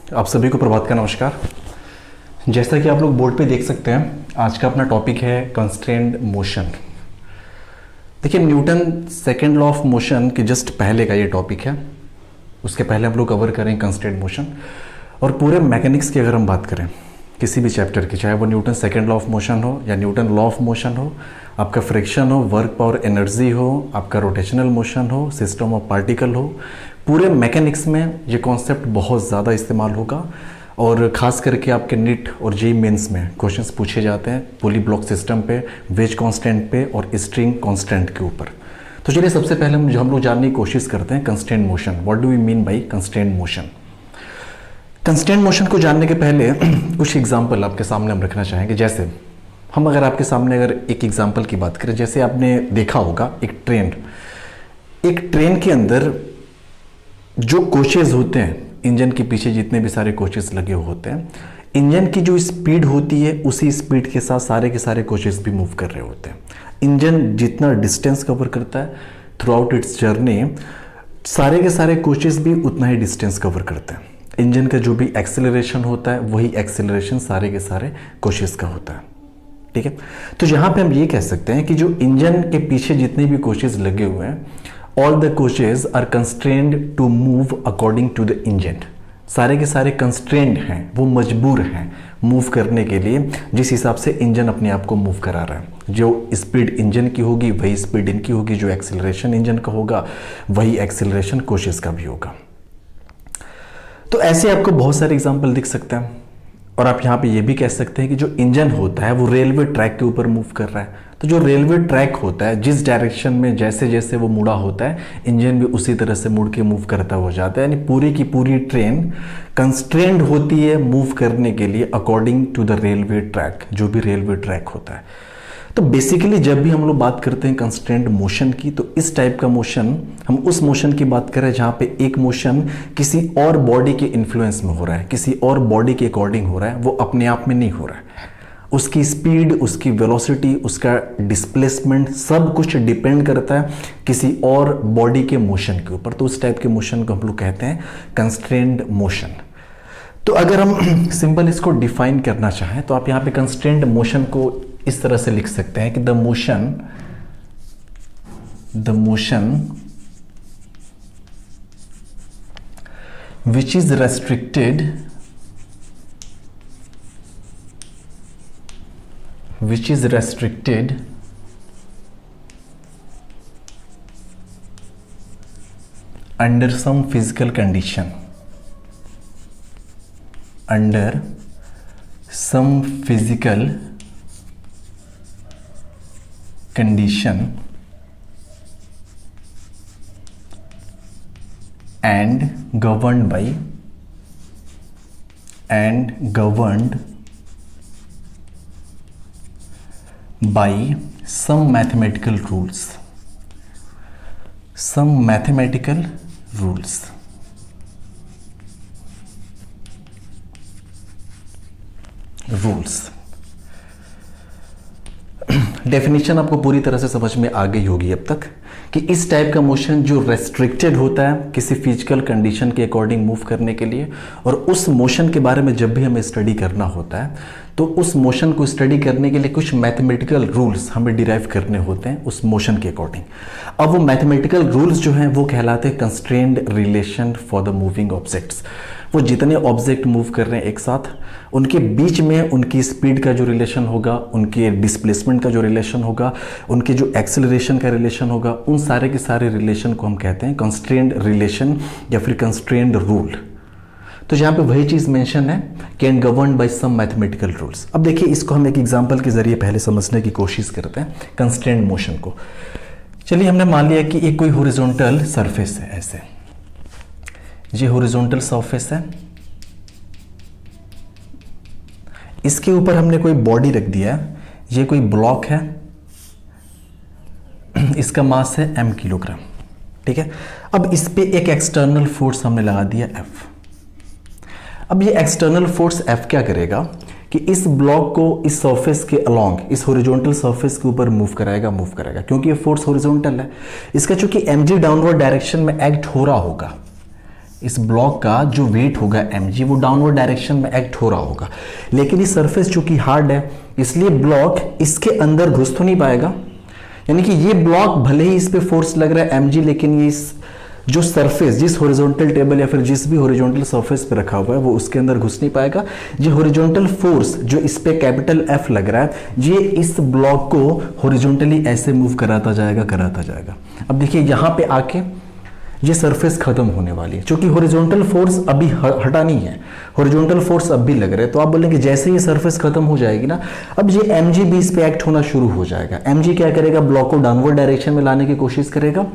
आप सभी को प्रभात का नमस्कार। जैसा कि आप लोग बोर्ड पे देख सकते हैं, आज का अपना टॉपिक है कंस्ट्रेंड मोशन। देखिए, Newton second law of motion के जस्ट पहले का ये टॉपिक है। उसके पहले हम लोग कवर करें कंस्ट्रेंड मोशन और पूरे मैकेनिक्स की अगर हम बात करें किसी भी चैप्टर की, चाहे वो Newton second law of motion हो या न्यूटन लॉ ऑफ मोशन हो, आपका फ्रिक्शन हो, वर्क पावर एनर्जी हो, आपका रोटेशनल मोशन हो, सिस्टम ऑफ पार्टिकल हो, पूरे मैकेनिक्स में ये कॉन्सेप्ट बहुत ज़्यादा इस्तेमाल होगा। और ख़ास करके आपके नीट और जेईई मेंस में क्वेश्चंस पूछे जाते हैं पुली ब्लॉक सिस्टम पे, वेज कांस्टेंट पे और स्ट्रिंग कांस्टेंट के ऊपर। तो चलिए सबसे पहले हम लोग जानने की कोशिश करते हैं constraint motion. What do we mean by constraint motion? Constraint motion को जानने के पहले कुछ एग्जाम्पल आपके सामने हम रखना चाहेंगे। जैसे हम अगर आपके सामने अगर एक एग्जाम्पल की बात करें, जैसे आपने देखा होगा एक ट्रेन के अंदर जो कोचेज होते हैं, इंजन के पीछे जितने भी सारे कोचेस लगे होते हैं, इंजन की जो स्पीड होती है उसी स्पीड के साथ सारे के सारे कोचेस भी मूव कर रहे होते हैं। इंजन जितना डिस्टेंस कवर करता है थ्रू आउट इट्स जर्नी, सारे के सारे कोचेस भी उतना ही डिस्टेंस कवर करते हैं। इंजन का जो भी एक्सेलरेशन होता है वही एक्सेलरेशन सारे के सारे कोचेस का होता है। ठीक है, तो यहाँ पे हम ये कह सकते हैं कि जो इंजन के पीछे जितने भी कोचेस लगे हुए हैं, all the coaches are constrained to move according to the engine. सारे के सारे कंस्ट्रेंड हैं, वो मजबूर हैं मूव करने के लिए जिस हिसाब से इंजन अपने आप को मूव करा रहा है। जो स्पीड इंजन की होगी वही स्पीड इनकी होगी, जो एक्सेलरेशन इंजन का होगा वही एक्सेलरेशन कोचेस का भी होगा। तो ऐसे आपको बहुत सारे एग्जाम्पल दिख सकते हैं। और आप यहाँ पे ये भी कह सकते हैं कि जो इंजन होता है वो रेलवे ट्रैक के ऊपर मूव कर रहा है। तो जो रेलवे ट्रैक होता है, जिस डायरेक्शन में जैसे जैसे वो मुड़ा होता है, इंजन भी उसी तरह से मुड़ के मूव करता हो जाता है। यानी पूरी की पूरी ट्रेन कंस्ट्रेंड होती है मूव करने के लिए according to the railway track, जो भी रेलवे ट्रैक होता है। तो बेसिकली जब भी हम लोग बात करते हैं कंस्ट्रेंट मोशन की, तो इस टाइप का मोशन, हम उस मोशन की बात करें जहां पे एक मोशन किसी और बॉडी के इन्फ्लुएंस में हो रहा है, किसी और बॉडी के अकॉर्डिंग हो रहा है, वो अपने आप में नहीं हो रहा है। उसकी स्पीड, उसकी वेलोसिटी, उसका डिस्प्लेसमेंट सब कुछ डिपेंड करता है किसी और बॉडी के मोशन के ऊपर। तो उस टाइप के मोशन को हम लोग कहते हैं कंस्ट्रेंट मोशन। तो अगर हम सिंपल इसको डिफाइन करना चाहें तो आप यहाँ पे कंस्ट्रेंट मोशन को इस तरह से लिख सकते हैं कि the motion which is restricted under some physical condition, under some physical condition and governed by some mathematical rules. Definition आपको पूरी तरह से समझ में आ गई होगी अब तक कि इस टाइप का मोशन जो रेस्ट्रिक्टेड होता है किसी फिजिकल कंडीशन के अकॉर्डिंग मूव करने के लिए, और उस मोशन के बारे में जब भी हमें स्टडी करना होता है तो उस मोशन को स्टडी करने के लिए कुछ मैथमेटिकल रूल्स हमें डिराइव करने होते हैं उस मोशन के अकॉर्डिंग। अब वो मैथमेटिकल रूल्स जो हैं वो कहलाते हैं constrained relation for the moving objects. वो जितने ऑब्जेक्ट मूव कर रहे हैं एक साथ, उनके बीच में उनकी स्पीड का जो रिलेशन होगा, उनके डिस्प्लेसमेंट का जो रिलेशन होगा, उनके जो एक्सेलरेशन का रिलेशन होगा, उन सारे के सारे रिलेशन को हम कहते हैं कंस्ट्रेंड रिलेशन या फिर कंस्ट्रेंड रूल। तो यहाँ पे वही चीज़ मेंशन है कि and governed by some mathematical rules. अब देखिए, इसको हम एक एग्जांपल के जरिए पहले समझने की कोशिश करते हैं कंस्ट्रेंड मोशन को। चलिए, हमने मान लिया कि एक कोई हॉरिजॉन्टल सरफेस है, ऐसे ये हॉरिजॉन्टल सरफेस है, इसके ऊपर हमने कोई बॉडी रख दिया है, ये कोई ब्लॉक है, इसका मास है m किलोग्राम। ठीक है, अब इस पे एक एक्सटर्नल फोर्स हमने लगा दिया F। अब ये एक्सटर्नल फोर्स F क्या करेगा कि इस ब्लॉक को इस सरफेस के अलोंग, इस हॉरिजॉन्टल सरफेस के ऊपर मूव कराएगा क्योंकि ये फोर्स हॉरिजॉन्टल है। इसका चूंकि mg डाउनवर्ड डायरेक्शन में एक्ट हो रहा होगा, इस ब्लॉक का जो वेट होगा mg वो डाउनवर्ड डायरेक्शन में एक्ट हो रहा होगा, लेकिन ये सरफेस चूंकि हार्ड है इसलिए ब्लॉक इसके अंदर घुस तो नहीं पाएगा। यानी कि ये ब्लॉक भले ही इस पे फोर्स लग रहा है mg, लेकिन ये इस जो सरफेस जिस हॉरिजॉन्टल टेबल या फिर जिस भी हॉरिजॉन्टल सरफेस पे रखा हुआ है वो उसके अंदर घुस नहीं पाएगा। ये हॉरिजॉन्टल फोर्स जो इस पे कैपिटल F लग रहा है ये इस ब्लॉक को हॉरिजॉन्टली ऐसे मूव कराता जाएगा। अब देखिए यहाँ पे आके ये सरफेस खत्म होने वाली है, क्योंकि हॉरिजॉन्टल फोर्स अभी हटा नहीं है, हॉरिजॉन्टल फोर्स अब भी लग रहे हैं। तो आप बोलेंगे जैसे ये सरफेस खत्म हो जाएगी ना, अब ये mg भी इस पे एक्ट होना शुरू हो जाएगा। mg क्या करेगा, ब्लॉक को डाउनवर्ड डायरेक्शन में लाने की कोशिश करेगा,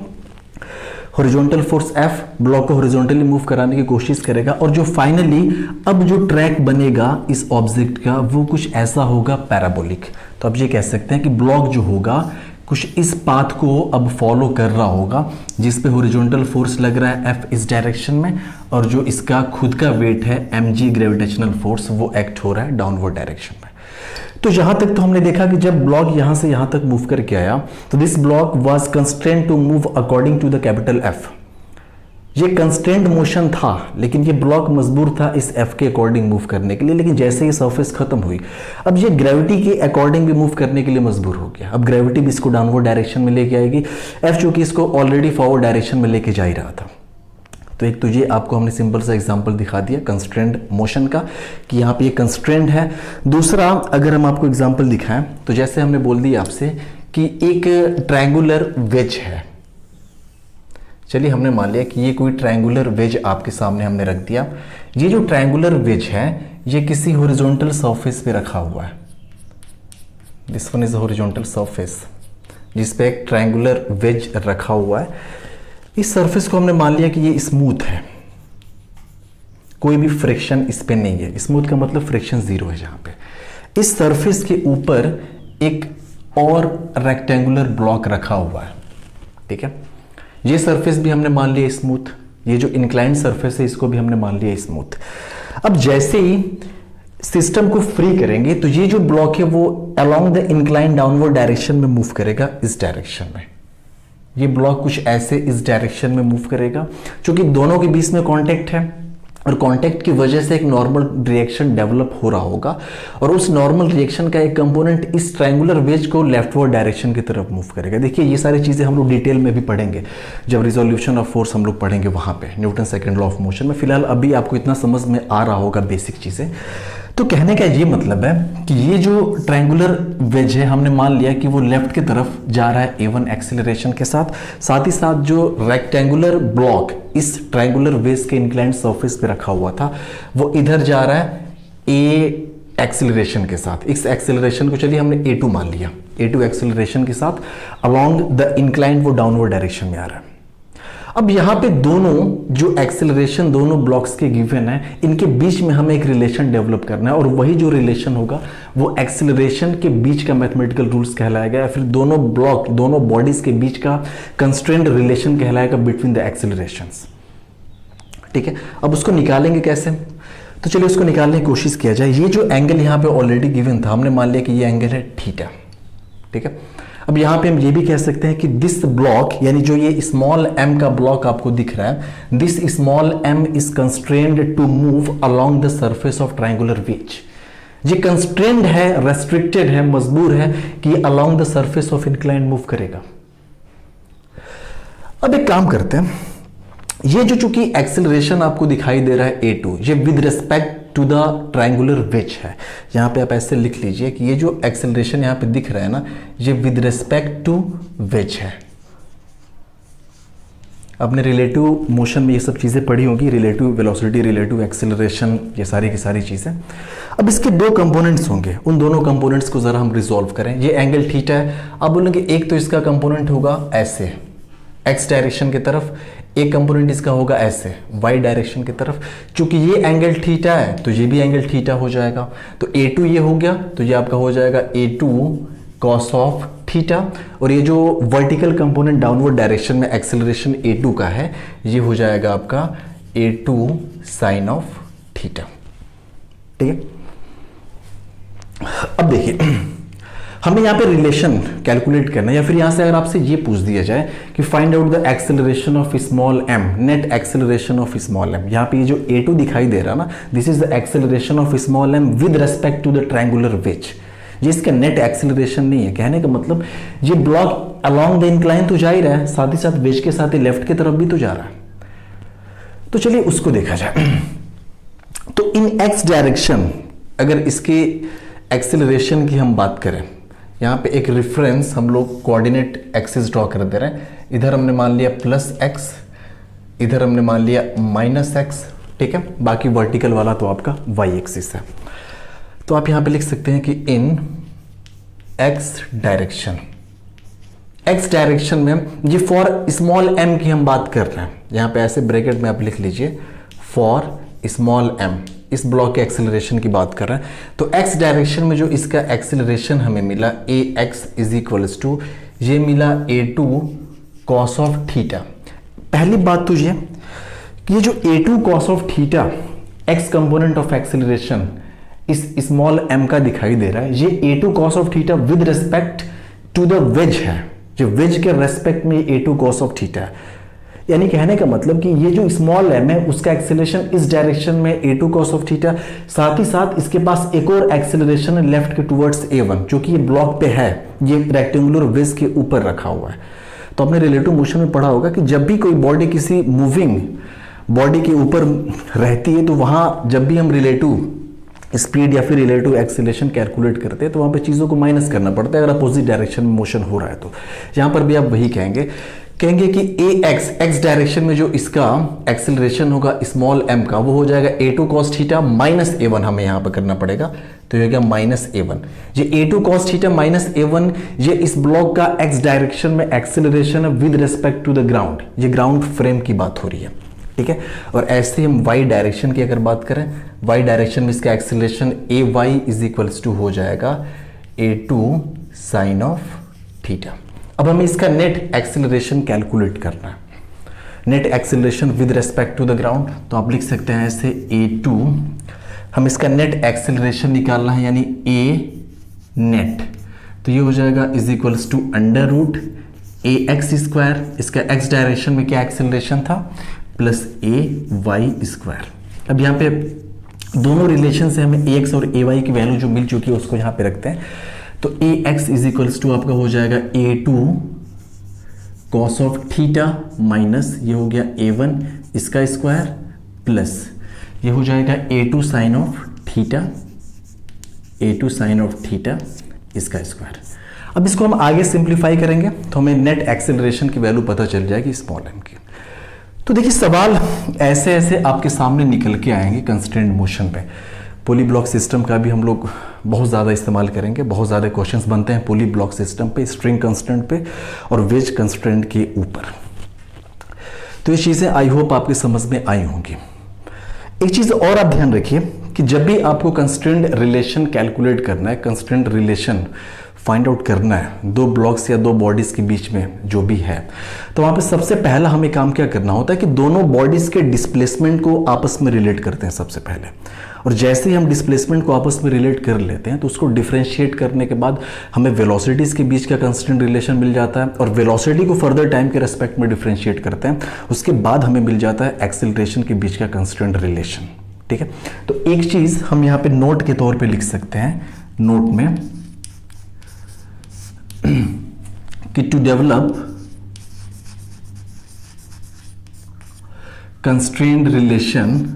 हॉरिजॉन्टल फोर्स F ब्लॉक को हॉरिजॉन्टली मूव कराने की कोशिश करेगा, और जो फाइनली अब जो ट्रैक बनेगा इस ऑब्जेक्ट का वो कुछ ऐसा होगा पैराबोलिक। तो अब ये कह सकते हैं कि ब्लॉक जो होगा कुछ इस पाथ को अब फॉलो कर रहा होगा, जिस पे हॉरिजॉन्टल फोर्स लग रहा है F इस डायरेक्शन में, और जो इसका खुद का वेट है mg ग्रेविटेशनल फोर्स वो एक्ट हो रहा है डाउनवर्ड डायरेक्शन में। तो यहां तक तो हमने देखा कि जब ब्लॉक यहां से यहां तक मूव करके आया तो this block was constraint to move according to the capital F। ये कंस्ट्रेंट मोशन था, लेकिन ये ब्लॉक मजबूर था इस F के अकॉर्डिंग मूव करने के लिए। लेकिन जैसे ये सरफेस खत्म हुई अब ये ग्रेविटी के अकॉर्डिंग भी मूव करने के लिए मजबूर हो गया। अब ग्रेविटी भी इसको डाउनवर्ड डायरेक्शन में लेके आएगी, F चूंकि इसको ऑलरेडी फॉरवर्ड डायरेक्शन में लेके जा ही रहा था। तो एक तो ये आपको हमने सिंपल सा एग्जांपल दिखा दिया कंस्ट्रेंट मोशन का कि यहाँ पे ये कंस्ट्रेंट है। दूसरा अगर हम आपको एग्जांपल दिखाएं तो जैसे हमने बोल दिया आपसे कि एक ट्रायंगुलर वेज है। चलिए हमने मान लिया कि ये कोई ट्रायंगुलर वेज आपके सामने हमने रख दिया। ये जो ट्रायंगुलर वेज है ये किसी हॉरिजॉन्टल सरफेस पे रखा हुआ है। This one is horizontal surface जिस पे एक ट्रायंगुलर वेज रखा हुआ है। इस सरफेस को हमने मान लिया कि ये स्मूथ है, कोई भी फ्रिक्शन इस पे नहीं है। स्मूथ का मतलब फ्रिक्शन जीरो है। जहां पे इस सरफेस के ऊपर एक और रेक्टेंगुलर ब्लॉक रखा हुआ है, ठीक है। ये सरफेस भी हमने मान लिया स्मूथ, ये जो इंक्लाइंड सरफेस है इसको भी हमने मान लिया स्मूथ। अब जैसे ही सिस्टम को फ्री करेंगे तो ये जो ब्लॉक है वो along the inclined downward direction में मूव करेगा, इस डायरेक्शन में। ये ब्लॉक कुछ ऐसे इस डायरेक्शन में मूव करेगा, क्योंकि दोनों के बीच में कांटेक्ट है और कांटेक्ट की वजह से एक नॉर्मल रिएक्शन डेवलप हो रहा होगा, और उस नॉर्मल रिएक्शन का एक कंपोनेंट इस ट्रायंगुलर वेज को लेफ्टवर्ड डायरेक्शन की तरफ मूव करेगा। देखिए ये सारी चीजें हम लोग डिटेल में भी पढ़ेंगे जब रिजोल्यूशन ऑफ फोर्स हम लोग पढ़ेंगे वहां पे Newton second law of motion में। फिलहाल अभी आपको इतना समझ में आ रहा होगा बेसिक चीजें। तो कहने का ये मतलब है कि ये जो ट्रायंगुलर वेज है हमने मान लिया कि वो लेफ्ट की तरफ जा रहा है a1 एक्सेलरेशन के साथ, साथ ही साथ जो रेक्टेंगुलर ब्लॉक इस ट्रायंगुलर वेज के इंक्लाइंड सरफेस पे रखा हुआ था वो इधर जा रहा है a एक्सेलरेशन के साथ। इस एक्सेलरेशन को चलिए हमने a2 मान लिया, a2 एक्सेलरेशन के साथ अलोंग द इंक्लाइंड वो डाउनवर्ड डायरेक्शन में आ रहा है। अब यहां पे दोनों जो एक्सेलरेशन दोनों ब्लॉक्स के गिवन है इनके बीच में हमें एक रिलेशन डेवलप करना है, और वही जो रिलेशन होगा वो एक्सेलरेशन के बीच का मैथमेटिकल रूल्स कहलाएगा, या फिर दोनों ब्लॉक दोनों बॉडीज के बीच का कंस्ट्रेंट रिलेशन कहलाएगा बिटवीन द एक्सेलरेशंस, ठीक है। अब उसको निकालेंगे कैसे, तो चलिए उसको निकालने की कोशिश किया जाए। ये जो एंगल यहाँ पे ऑलरेडी गिवन था हमने मान लिया कि ये एंगल है थीटा, ठीक है। अब यहां पे हम ये भी कह सकते हैं कि दिस ब्लॉक यानी जो ये स्मॉल m का ब्लॉक आपको दिख रहा है, this small m is constrained to move along the surface of triangular wedge. ये कंस्ट्रेन्ड है, रेस्ट्रिक्टेड है, मजबूर है कि along the surface of inclined move करेगा। अब एक काम करते हैं, ये जो चूंकि एक्सेलरेशन आपको दिखाई दे रहा है a2 ये with respect to the triangular wedge है। यहां पे आप ऐसे लिख लीजिए कि ये जो एक्सेलरेशन यहां पे दिख रहा है ना ये विद रिस्पेक्ट टू वेज है। आपने रिलेटिव मोशन में ये सब चीजें पढ़ी होंगी, रिलेटिव वेलोसिटी, रिलेटिव एक्सेलरेशन, ये सारी की सारी चीजें। अब इसके दो कंपोनेंट्स होंगे, उन दोनों कंपोनेंट्स को जरा हम रिजॉल्व करें। ये एंगल थीटा है, अब बोलेंगे एक तो इसका कंपोनेंट होगा ऐसे एक्स डायरेक्शन की तरफ, एक कंपोनेंट इसका होगा ऐसे वाई डायरेक्शन की तरफ। चूंकि ये एंगल थीटा है तो ये भी एंगल थीटा हो जाएगा, तो a2 ये हो गया तो ये आपका हो जाएगा a2 cos ऑफ थीटा, और ये जो वर्टिकल कंपोनेंट डाउनवर्ड डायरेक्शन में एक्सेलरेशन a2 का है ये हो जाएगा आपका a2 साइन ऑफ थीटा, ठीक है। अब देखिए हमें यहाँ पे रिलेशन कैलकुलेट करना है, या फिर यहाँ से अगर आपसे ये पूछ दिया जाए कि find out the acceleration of small m, net acceleration of small m, यहाँ पे ये जो A2 दिखाई दे रहा ना, this is the acceleration of small m with respect to the triangular wedge. ये इसका नेट एक्सेलरेशन नहीं है, कहने का मतलब ये ब्लॉक अलोंग द इंक्लाइन तो जा ही रहा है, साथ ही साथ वेज के साथ ही लेफ्ट की तरफ भी तो जा रहा है। तो चलिए उसको देखा जाए। तो इन एक्स डायरेक्शन अगर इसके एक्सेलरेशन की हम बात करें, यहाँ पे एक रेफरेंस हम लोग कोऑर्डिनेट एक्सिस ड्रॉ कर दे रहे हैं। इधर हमने मान लिया +x, इधर हमने मान लिया -x, ठीक है। बाकी वर्टिकल वाला तो आपका y एक्सिस है। तो आप यहाँ पे लिख सकते हैं कि इन x डायरेक्शन, x डायरेक्शन में ये फॉर स्मॉल m की हम बात कर रहे हैं, यहाँ पे ऐसे ब्रैकेट में आप लिख लीजिए फॉर स्मॉल m, इस ब्लॉक के एक्सेलरेशन की बात कर रहे हैं। तो x डायरेक्शन में जो इसका एक्सेलरेशन हमें मिला ax इज इक्वल्स टू, ये मिला a2 cos ऑफ थीटा। पहली बात तो ये कि ये जो a2 cos of theta x component of acceleration इस स्मॉल m का दिखाई दे रहा है, ये a2 cos of theta with respect to the wedge है, जो वेज के रेस्पेक्ट में a2 cos ऑफ थीटा है। यानी कहने का मतलब कि ये जो स्मॉल m है उसका एक्सेलरेशन इस डायरेक्शन में a2 cos ऑफ थीटा, साथ ही साथ इसके पास एक और एक्सेलरेशन है लेफ्ट के टुवर्ड्स a1, जो कि ये ब्लॉक पे है, ये रेक्टेंगुलर वेज के ऊपर रखा हुआ है। तो आपने रिलेटिव मोशन में पढ़ा होगा कि जब भी कोई बॉडी किसी मूविंग बॉडी के ऊपर रहती है, तो वहां जब भी हम रिलेटिव स्पीड या फिर रिलेटिव एक्सेलरेशन कैलकुलेट करते हैं तो वहां पे चीजों को माइनस करना पड़ता है अगर अपोजिट डायरेक्शन में मोशन हो रहा है। तो यहां पर भी आप वही कहेंगे कि एक्स डायरेक्शन में जो इसका एक्सेलरेशन होगा स्मॉल m का, वो हो जाएगा a2 cos theta minus a1, हमें यहां पर करना पड़ेगा, तो ये हो गया -a1। ये a2 cos theta minus a1 ये इस ब्लॉक का x डायरेक्शन में एक्सेलरेशन है with respect to the ground, ये ग्राउंड फ्रेम की बात हो रही है, ठीक है। और ऐसे हम y डायरेक्शन की अगर बात करें, y डायरेक्शन में इसका acceleration ay is equals to हो जाएगा a2 साइन ऑफ थीटा। अब हमें इसका नेट एक्सेलरेशन कैलकुलेट करना है, net acceleration with respect to the ground. तो आप लिख सकते हैं ऐसे a2, हम इसका नेट एक्सेलरेशन निकालना है यानी a नेट, तो ये हो जाएगा इज इक्वल्स टू √ax², इसका x डायरेक्शन में क्या एक्सेलरेशन था, प्लस ay²। अब यहाँ पे दोनों रिलेशन से हमें ax और ay की वैल्यू जो मिल चुकी है उसको यहाँ पे रखते हैं। तो ax इज इक्वल्स टू आपका हो जाएगा a2 cos of theta minus ये हो गया a1 इसका स्क्वायर प्लस ये हो जाएगा a2 sine of theta, a2 sine of theta इसका स्क्वायर। अब इसको हम आगे सिंप्लीफाई करेंगे तो हमें नेट एक्सेलरेशन की वैल्यू पता चल जाएगी स्मॉल m की। तो देखिए सवाल ऐसे ऐसे आपके सामने निकल के आएंगे कंस्ट्रेंट मोशन पे। पोली ब्लॉक सिस्टम का भी हम लोग बहुत ज़्यादा इस्तेमाल करेंगे, बहुत ज़्यादा क्वेश्चंस बनते हैं पोली ब्लॉक सिस्टम पे, स्ट्रिंग कंस्ट्रेंट पे और वेज कंस्ट्रेंट के ऊपर। तो ये चीज़ें आई होप आपके समझ में आई होंगी। एक चीज़ और आप ध्यान रखिए कि जब भी आपको कंस्ट्रेंट रिलेशन कैलकुलेट करना है, कंस्ट्रेंट रिलेशन फाइंड आउट करना है दो ब्लॉक्स या दो बॉडीज के बीच में जो भी है, तो वहाँ पे सबसे पहला हमें काम क्या करना होता है कि दोनों बॉडीज के डिस्प्लेसमेंट को आपस में रिलेट करते हैं सबसे पहले। और जैसे ही हम डिस्प्लेसमेंट को आपस में रिलेट कर लेते हैं तो उसको डिफरेंशिएट करने के बाद हमें वेलोसिटीज़ के बीच का कंस्टेंट रिलेशन मिल जाता है, और वेलोसिटी को फर्दर टाइम के रेस्पेक्ट में डिफरेंशिएट करते हैं, उसके बाद हमें मिल जाता है एक्सेलरेशन के बीच का कंस्टेंट रिलेशन, ठीक है। तो एक चीज़ हम यहाँ पे नोट के तौर पे लिख सकते हैं, नोट में कि to develop constraint relation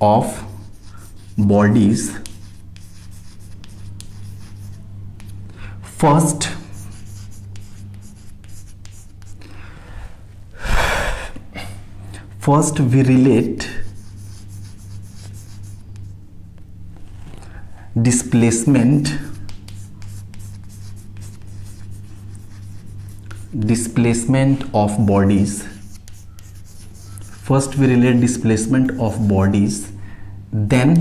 of bodies, first we relate displacement of bodies. First we relate displacement of bodies, then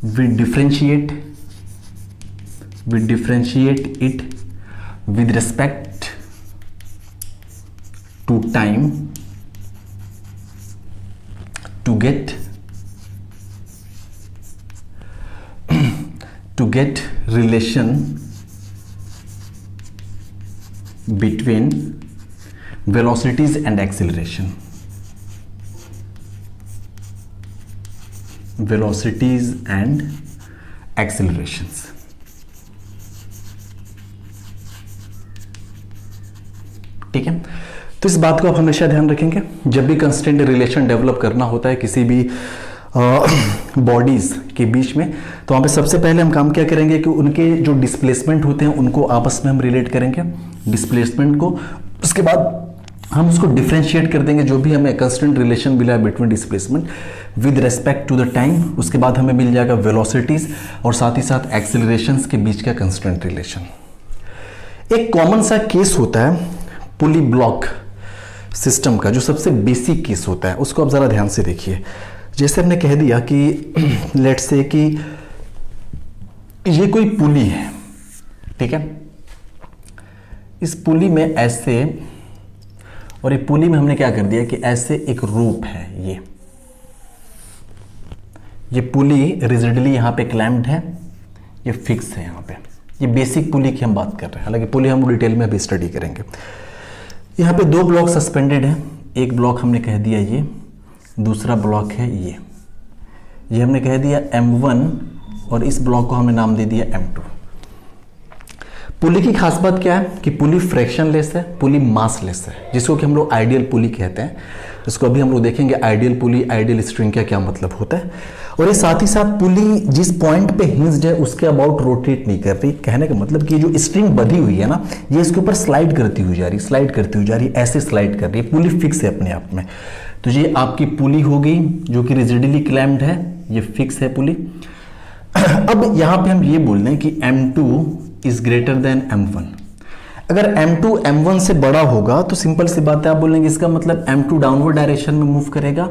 we differentiate it with respect time to get relation between velocities and acceleration. Velocities and accelerations. ठीक है, तो इस बात को आप हमेशा ध्यान रखेंगे जब भी कंस्टेंट रिलेशन डेवलप करना होता है किसी भी बॉडीज के बीच में, तो वहाँ पे सबसे पहले हम काम क्या करेंगे कि उनके जो डिस्प्लेसमेंट होते हैं उनको आपस में हम रिलेट करेंगे, डिस्प्लेसमेंट को। उसके बाद हम उसको डिफरेंशिएट कर देंगे, जो भी हमें कंस्टेंट रिलेशन मिला है between displacement with respect to the time. उसके बाद हमें मिल जाएगा वेलोसिटीज और साथ ही साथ एक्सेलरेशंस के बीच का कंस्टेंट रिलेशन। एक कॉमन सा केस होता है पुली ब्लॉक सिस्टम का, जो सबसे बेसिक केस होता है, उसको आप ज़रा ध्यान से देखिए। जैसे हमने कह दिया कि लेट्स से कि ये कोई पुली है, ठीक है, इस पुली में ऐसे, और ये पुली में हमने क्या कर दिया कि ऐसे एक रोप है, ये पुली रिजिडली यहाँ पे क्लैम्प्ड है, ये फिक्स है यहाँ पे। ये बेसिक पुली की हम बात कर रहे हैं, हालांकि पुली हम डिटेल में भी स्टडी करेंगे। यहाँ पे दो ब्लॉक सस्पेंडेड है, एक ब्लॉक हमने कह दिया ये, दूसरा ब्लॉक है ये हमने कह दिया M1 और इस ब्लॉक को हमने नाम दे दिया M2। पुली की खास बात क्या है कि पुली फ्रैक्शनलेस है, पुली मासलेस है, जिसको कि हम लोग आइडियल पुली कहते हैं। इसको अभी हम लोग देखेंगे आइडियल पुली, आइडियल स्ट्रिंग का क्या मतलब होता है। और ये साथ ही साथ पुली जिस पॉइंट पे हिंज्ड है उसके अबाउट रोटेट नहीं कर रही। कहने का मतलब कि जो स्ट्रिंग बंधी हुई है ना, ये इसके ऊपर स्लाइड करती हुई जा रही, ऐसे स्लाइड कर रही है, पुली फिक्स है अपने आप में। तो ये आपकी पुली हो गई जो कि रिजिडली क्लैम्प्ड है, ये फिक्स है पुली। अब यहां पे हम ये बोल रहे हैं कि M2 is greater than M1। अगर M2 M1 से बड़ा होगा तो सिंपल सी बात है, आप बोलेंगे इसका मतलब M2 डाउनवर्ड डायरेक्शन में मूव करेगा,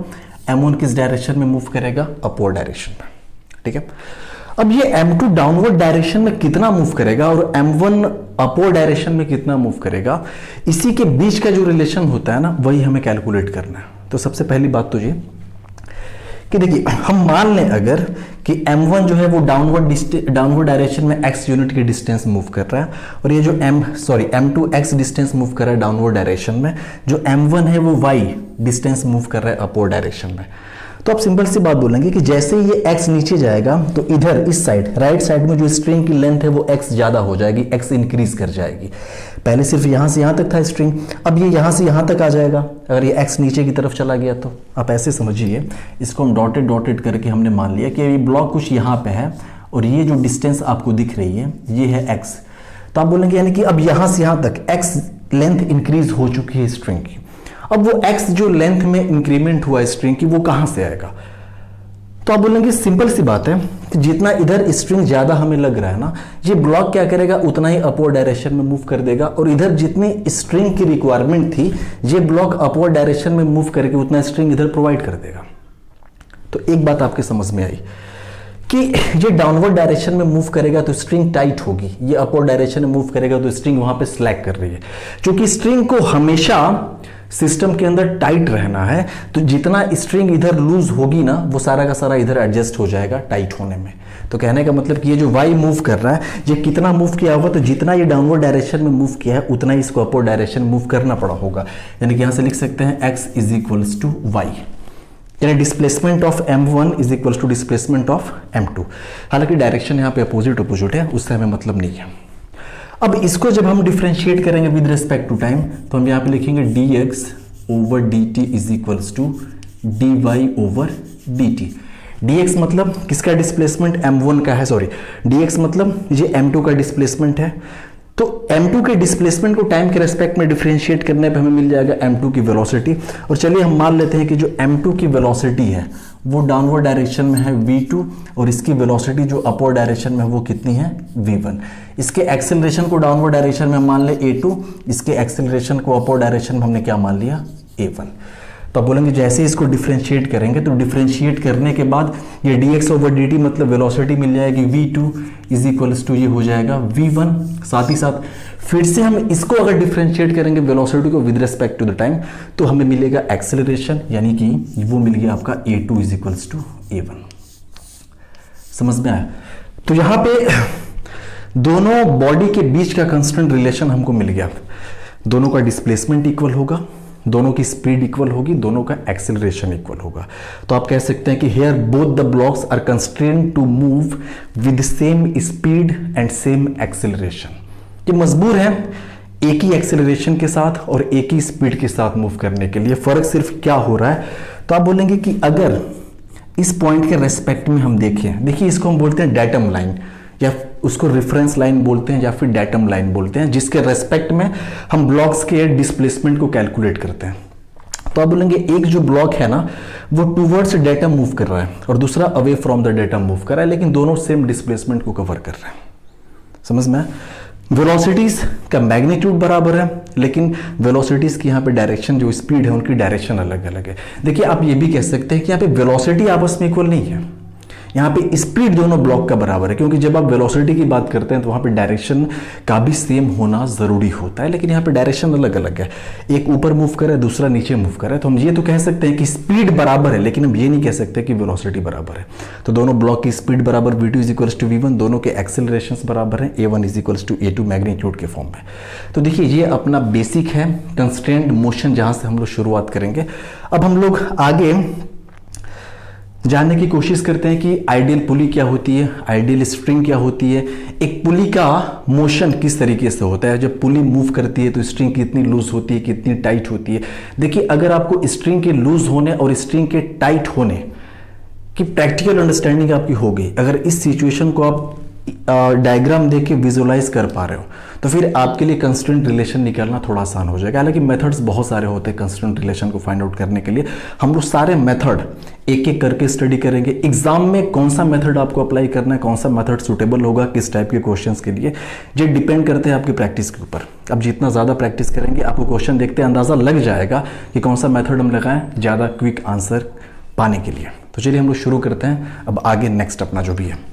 M1 किस डायरेक्शन में मूव करेगा, अपवर्ड डायरेक्शन में। ठीक है, अब ये M2 डाउनवर्ड डायरेक्शन में कितना मूव करेगा और M1 अपवर्ड डायरेक्शन में कितना मूव करेगा, इसी के बीच का जो रिलेशन होता है ना, वही हमें कैलकुलेट करना है। तो सबसे पहली बात तो ये कि देखिए, हम मान लें अगर कि M1 जो है वो डाउनवर्ड डायरेक्शन में x यूनिट की डिस्टेंस मूव कर रहा है, और ये जो M2 x डिस्टेंस मूव कर रहा है डाउनवर्ड डायरेक्शन में, जो M1 है वो y डिस्टेंस मूव कर रहा है अपवर्ड डायरेक्शन में। तो आप सिंपल सी बात बोलेंगे कि जैसे ही ये x नीचे जाएगा तो इधर इस साइड राइट साइड में जो स्ट्रिंग की लेंथ है वो x ज्यादा हो जाएगी, x इंक्रीज कर जाएगी। पहले सिर्फ यहां से यहां तक था स्ट्रिंग, अब ये यहां से यहां तक आ जाएगा। अगर ये x नीचे की तरफ चला गया तो आप ऐसे समझिए, इसको हम डॉटेड करके हमने मान लिया कि ये ब्लॉक कुछ यहाँ पे है और ये जो डिस्टेंस आपको दिख रही है ये है x। तो आप बोलेंगे यानी कि अब यहां से यहां तक x लेंथ इंक्रीज हो चुकी है स्ट्रिंग की। अब वो x जो लेंथ में इंक्रीमेंट हुआ स्ट्रिंग की वो कहां से आएगा, तो आप बोलेंगे सिंपल सी बात है कि जितना इधर स्ट्रिंग ज्यादा हमें लग रहा है ना, ये ब्लॉक क्या करेगा उतना ही अपवर्ड डायरेक्शन में मूव कर देगा, और इधर जितनी स्ट्रिंग की रिक्वायरमेंट थी ये ब्लॉक अपवर्ड डायरेक्शन में मूव करके उतना स्ट्रिंग इधर प्रोवाइड कर देगा। तो एक बात आपके समझ में आई कि ये डाउनवर्ड डायरेक्शन में मूव करेगा तो स्ट्रिंग टाइट होगी, ये अपवर्ड डायरेक्शन में मूव करेगा तो स्ट्रिंग वहां पे स्लैग कर रही है। क्योंकि स्ट्रिंग को हमेशा सिस्टम के अंदर टाइट रहना है, तो जितना स्ट्रिंग इधर लूज होगी ना, वो सारा का सारा इधर एडजस्ट हो जाएगा टाइट होने में। तो कहने का मतलब कि ये जो y मूव कर रहा है, ये कितना मूव किया होगा, तो जितना ये डाउनवर्ड डायरेक्शन में मूव किया है उतना ही इसको अपवर्ड डायरेक्शन मूव करना पड़ा होगा। यानी कि यहां से लिख सकते हैं x is equals to y, यानी displacement of M1 is equals to displacement of M2। हालांकि डायरेक्शन यहाँ पे अपोजिट है, उससे हमें मतलब नहीं है। अब इसको जब हम डिफरेंशिएट करेंगे विद रिस्पेक्ट टू टाइम, तो हम यहाँ पे लिखेंगे dx over dt is equals to dy over dt। dx मतलब किसका डिस्प्लेसमेंट, M1 का है, dx मतलब ये M2 का डिस्प्लेसमेंट है। तो M2 के डिस्प्लेसमेंट को टाइम के रेस्पेक्ट में डिफरेंशिएट करने पे हमें मिल जाएगा M2 की वेलोसिटी। और चलिए हम मान लेते हैं कि जो M2 की वेलोसिटी है वो डाउनवर्ड डायरेक्शन में है v2, और इसकी वेलोसिटी जो अपवर्ड डायरेक्शन में है वो कितनी है, v1। इसके एक्सेलरेशन को डाउनवर्ड डायरेक्शन में हम मान ले a2, इसके एक्सेलरेशन को अपवर्ड डायरेक्शन में हमने क्या मान लिया, a1। तो आप बोलेंगे जैसे इसको डिफरेंशिएट करेंगे तो डिफरेंशिएट करने के बाद ये dx/dt मतलब वेलोसिटी मिल जाएगी v2 इज इक्वल्स टू ये हो जाएगा v1। साथ ही साथ फिर से हम इसको अगर डिफरेंशिएट करेंगे वेलोसिटी को with respect to the time तो हमें मिलेगा एक्सेलरेशन, यानी कि वो मिल गया आपका a2 is equals to a1। समझ में आया? तो यहां पे दोनों बॉडी के बीच का कांस्टेंट रिलेशन हमको मिल गया। दोनों का डिस्प्लेसमेंट इक्वल होगा, दोनों की स्पीड इक्वल होगी, दोनों का एक्सेलरेशन इक्वल होगा। तो आप कह सकते हैं कि here both the blocks are constrained to move with same speed and same acceleration. ये मजबूर है एक ही एक्सेलरेशन के साथ और एक ही स्पीड के साथ मूव करने के लिए। फर्क सिर्फ क्या हो रहा है, तो आप बोलेंगे कि अगर इस पॉइंट के रेस्पेक्ट में हम देखें, देखिए इसको हम बोलते हैं डेटम लाइन या उसको रेफरेंस लाइन बोलते हैं या फिर डेटम लाइन बोलते हैं, जिसके रेस्पेक्ट में हम ब्लॉक्स के डिस्प्लेसमेंट को कैलकुलेट करते हैं। तो आप बोलेंगे एक जो ब्लॉक है ना वो टूवर्ड्स डेटम मूव कर रहा है और दूसरा away from the datum move कर रहा है, लेकिन दोनों सेम डिस्प्लेसमेंट को कवर कर रहे हैं। समझ में? वेलोसिटीज का मैग्नीट्यूड बराबर है, लेकिन वेलोसिटीज की यहाँ पे डायरेक्शन जो स्पीड है उनकी डायरेक्शन अलग अलग है। देखिए आप ये भी कह सकते हैं कि यहाँ पे वेलोसिटी आपस में इक्वल नहीं है, यहाँ पे स्पीड दोनों ब्लॉक का बराबर है, क्योंकि जब आप वेलोसिटी की बात करते हैं तो वहाँ पे डायरेक्शन का भी सेम होना ज़रूरी होता है, लेकिन यहाँ पे डायरेक्शन अलग अलग है। एक ऊपर मूव कर रहा है, दूसरा नीचे मूव कर रहा है। तो हम ये तो कह सकते हैं कि स्पीड बराबर है, लेकिन हम ये नहीं कह सकते कि वेलोसिटी बराबर है। तो दोनों ब्लॉक की स्पीड बराबर v2 is equals to v1, दोनों के एक्सेलरेशन बराबर हैं a1 is equals to a2 magnitude के फॉर्म में। तो देखिए ये अपना बेसिक है कंस्ट्रेंट मोशन, जहाँ से हम लोग शुरुआत करेंगे। अब हम लोग आगे जानने की कोशिश करते हैं कि आइडियल पुली क्या होती है, आइडियल स्ट्रिंग क्या होती है, एक पुली का मोशन किस तरीके से होता है, जब पुली मूव करती है तो स्ट्रिंग कितनी लूज होती है, कितनी टाइट होती है। देखिए अगर आपको स्ट्रिंग के लूज होने और स्ट्रिंग के टाइट होने की प्रैक्टिकल अंडरस्टैंडिंग आपकी हो गई, अगर इस सिचुएशन को आप डायग्राम देख के विजुअलाइज कर पा रहे हो तो फिर आपके लिए कंस्टेंट रिलेशन निकालना थोड़ा आसान हो जाएगा। हालांकि मेथड्स बहुत सारे होते हैं कंस्टेंट रिलेशन को फाइंड आउट करने के लिए, हम लोग सारे मेथड एक एक करके स्टडी करेंगे। एग्जाम में कौन सा मेथड आपको अप्लाई करना है, कौन सा मेथड सुटेबल होगा किस टाइप के क्वेश्चंस के लिए, ये डिपेंड करते हैं आपकी प्रैक्टिस के ऊपर। अब जितना ज़्यादा प्रैक्टिस करेंगे आपको क्वेश्चन देखते अंदाज़ा लग जाएगा कि कौन सा मेथड हम लगाएं ज़्यादा क्विक आंसर पाने के लिए। तो चलिए हम लोग शुरू करते हैं अब आगे नेक्स्ट अपना जो भी है।